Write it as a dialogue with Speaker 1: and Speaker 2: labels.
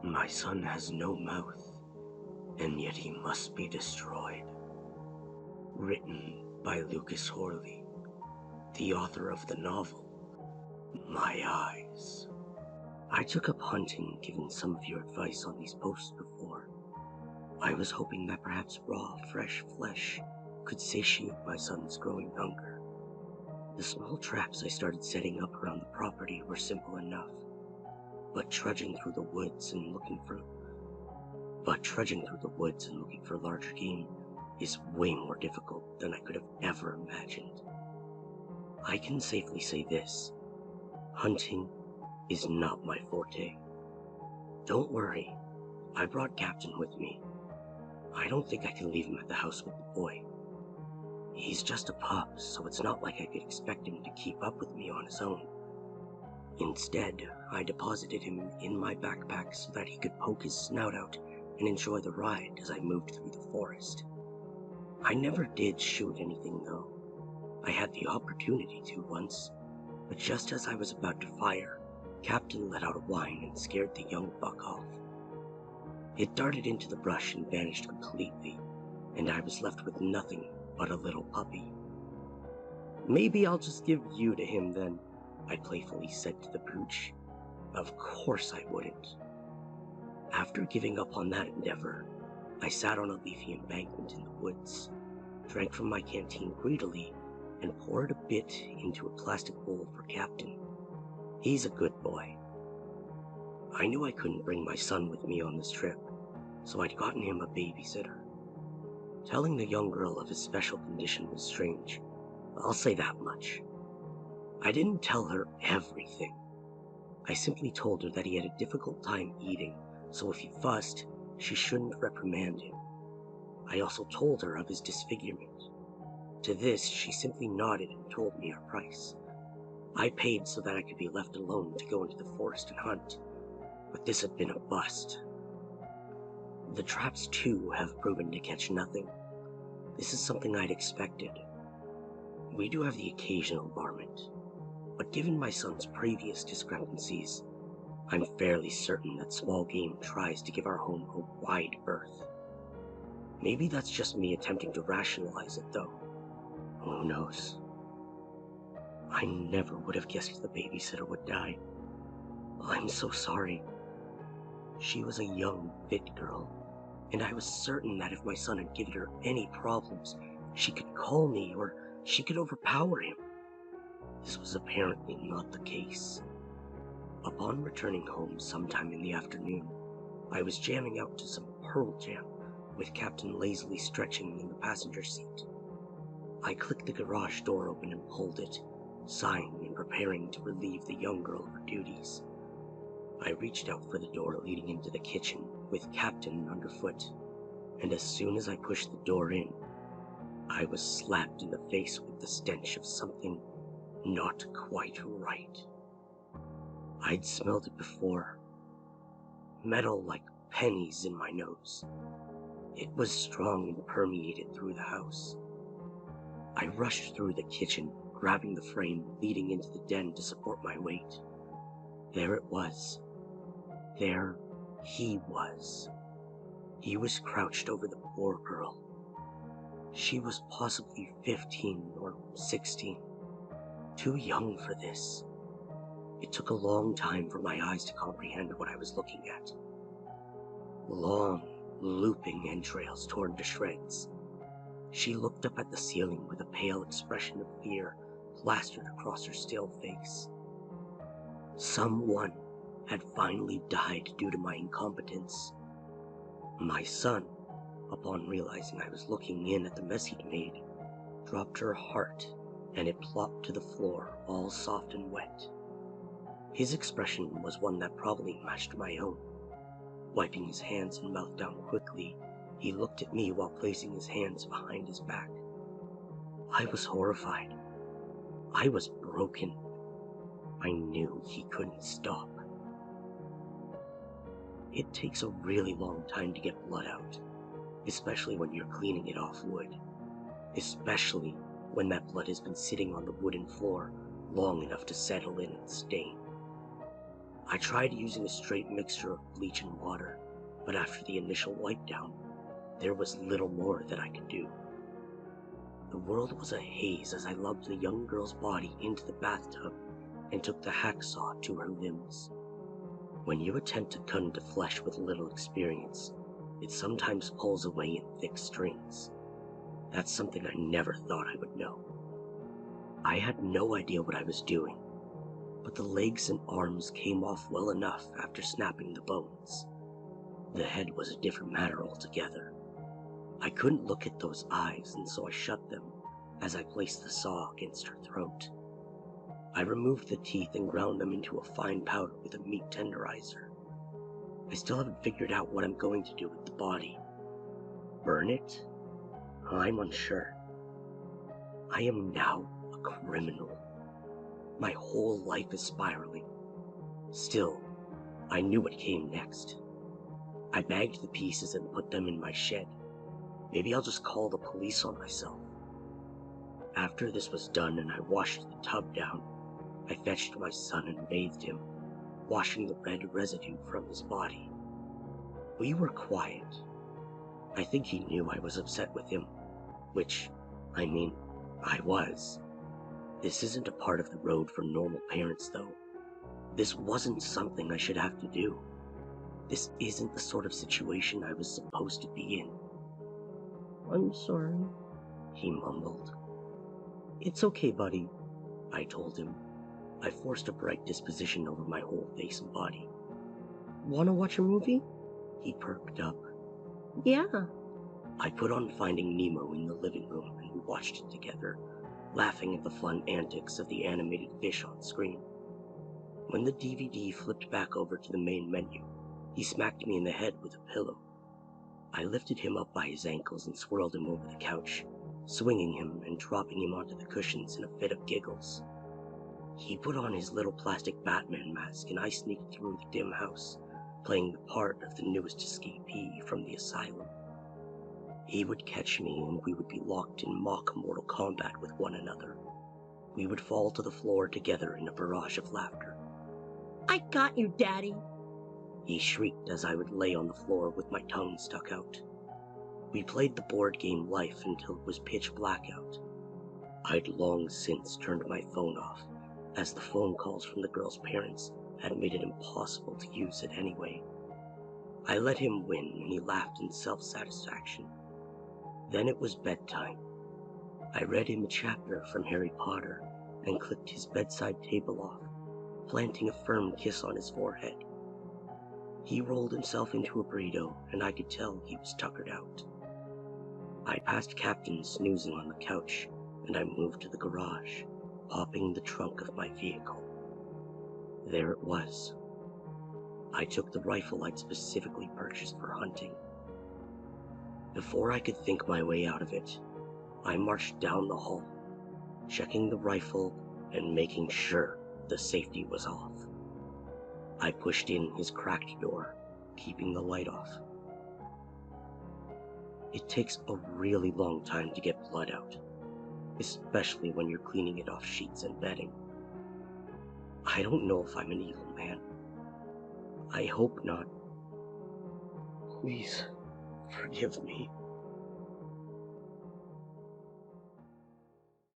Speaker 1: My son has no mouth, and yet he must be destroyed. Written by Lucas Horley, the author of the novel, My Eyes. I took up hunting given some of your advice on these posts before. I was hoping that perhaps raw, fresh flesh could satiate my son's growing hunger. The small traps I started setting up around the property were simple enough, but trudging through the woods and looking for larger game is way more difficult than I could have ever imagined. I can safely say this: hunting is not my forte. Don't worry, I brought Captain with me. I don't think I can leave him at the house with the boy. He's just a pup, so it's not like I could expect him to keep up with me on his own. Instead, I deposited him in my backpack so that he could poke his snout out and enjoy the ride as I moved through the forest. I never did shoot anything though. I had the opportunity to once, but just as I was about to fire, Captain let out a whine and scared the young buck off. It darted into the brush and vanished completely, and I was left with nothing but a little puppy. "Maybe I'll just give you to him then," I playfully said to the pooch. Of course I wouldn't. After giving up on that endeavor, I sat on a leafy embankment in the woods, drank from my canteen greedily, and poured a bit into a plastic bowl for Captain. He's a good boy. I knew I couldn't bring my son with me on this trip, so I'd gotten him a babysitter. Telling the young girl of his special condition was strange, I'll say that much. I didn't tell her everything. I simply told her that he had a difficult time eating, so if he fussed, she shouldn't reprimand him. I also told her of his disfigurement. To this, she simply nodded and told me our price. I paid so that I could be left alone to go into the forest and hunt, but this had been a bust. The traps, too, have proven to catch nothing. This is something I'd expected. We do have the occasional varmint, but given my son's previous discrepancies, I'm fairly certain that small game tries to give our home a wide berth. Maybe that's just me attempting to rationalize it, though. Who knows? I never would have guessed the babysitter would die. I'm so sorry. She was a young, fit girl, and I was certain that if my son had given her any problems, she could call me or she could overpower him. This was apparently not the case. Upon returning home sometime in the afternoon, I was jamming out to some Pearl Jam, with Captain lazily stretching in the passenger seat. I clicked the garage door open and pulled it, sighing and preparing to relieve the young girl of her duties. I reached out for the door leading into the kitchen, with Captain underfoot, and as soon as I pushed the door in, I was slapped in the face with the stench of something not quite right. I'd smelled it before. Metal like pennies in my nose. It was strong and permeated through the house. I rushed through the kitchen, grabbing the frame leading into the den to support my weight. There it was. There he was. He was crouched over the poor girl. She was possibly 15 or 16. Too young for this. It took a long time for my eyes to comprehend what I was looking at. Long, looping entrails torn to shreds. She looked up at the ceiling with a pale expression of fear plastered across her still face. Someone had finally died due to my incompetence. My son, upon realizing I was looking in at the mess he'd made, dropped her heart, and it plopped to the floor, all soft and wet. His expression was one that probably matched my own. Wiping his hands and mouth down quickly, he looked at me while placing his hands behind his back. I was horrified. I was broken. I knew he couldn't stop. It takes a really long time to get blood out, especially when you're cleaning it off wood. Especially when that blood has been sitting on the wooden floor long enough to settle in and stain. I tried using a straight mixture of bleach and water, but after the initial wipe down, there was little more that I could do. The world was a haze as I lugged the young girl's body into the bathtub and took the hacksaw to her limbs. When you attempt to cut into flesh with little experience, it sometimes pulls away in thick strings. That's something I never thought I would know. I had no idea what I was doing, but the legs and arms came off well enough after snapping the bones. The head was a different matter altogether. I couldn't look at those eyes, and so I shut them as I placed the saw against her throat. I removed the teeth and ground them into a fine powder with a meat tenderizer. I still haven't figured out what I'm going to do with the body. Burn it? I'm unsure. I am now a criminal. My whole life is spiraling. Still, I knew what came next. I bagged the pieces and put them in my shed. Maybe I'll just call the police on myself. After this was done and I washed the tub down, I fetched my son and bathed him, washing the red residue from his body. We were quiet. I think he knew I was upset with him, which, I was. This isn't a part of the road for normal parents, though. This wasn't something I should have to do. This isn't the sort of situation I was supposed to be in. I'm sorry, he mumbled. It's okay, buddy, I told him. I forced a bright disposition over my whole face and body. Wanna watch a movie? He perked up. Yeah. I put on Finding Nemo in the living room and we watched it together, laughing at the fun antics of the animated fish on screen. When the DVD flipped back over to the main menu, he smacked me in the head with a pillow. I lifted him up by his ankles and swirled him over the couch, swinging him and dropping him onto the cushions in a fit of giggles. He put on his little plastic Batman mask and I sneaked through the dim house, playing the part of the newest escapee from the asylum. He would catch me and we would be locked in mock Mortal Kombat with one another. We would fall to the floor together in a barrage of laughter. I got you, Daddy! He shrieked as I would lay on the floor with my tongue stuck out. We played the board game Life until it was pitch black out. I'd long since turned my phone off, as the phone calls from the girl's parents had made it impossible to use it anyway. I let him win and he laughed in self-satisfaction. Then it was bedtime. I read him a chapter from Harry Potter and clicked his bedside table off, planting a firm kiss on his forehead. He rolled himself into a burrito and I could tell he was tuckered out. I passed Captain snoozing on the couch and I moved to the garage, popping the trunk of my vehicle. There it was. I took the rifle I'd specifically purchased for hunting. Before I could think my way out of it, I marched down the hall, checking the rifle and making sure the safety was off. I pushed in his cracked door, keeping the light off. It takes a really long time to get blood out, especially when you're cleaning it off sheets and bedding. I don't know if I'm an evil man. I hope not. Please, forgive me.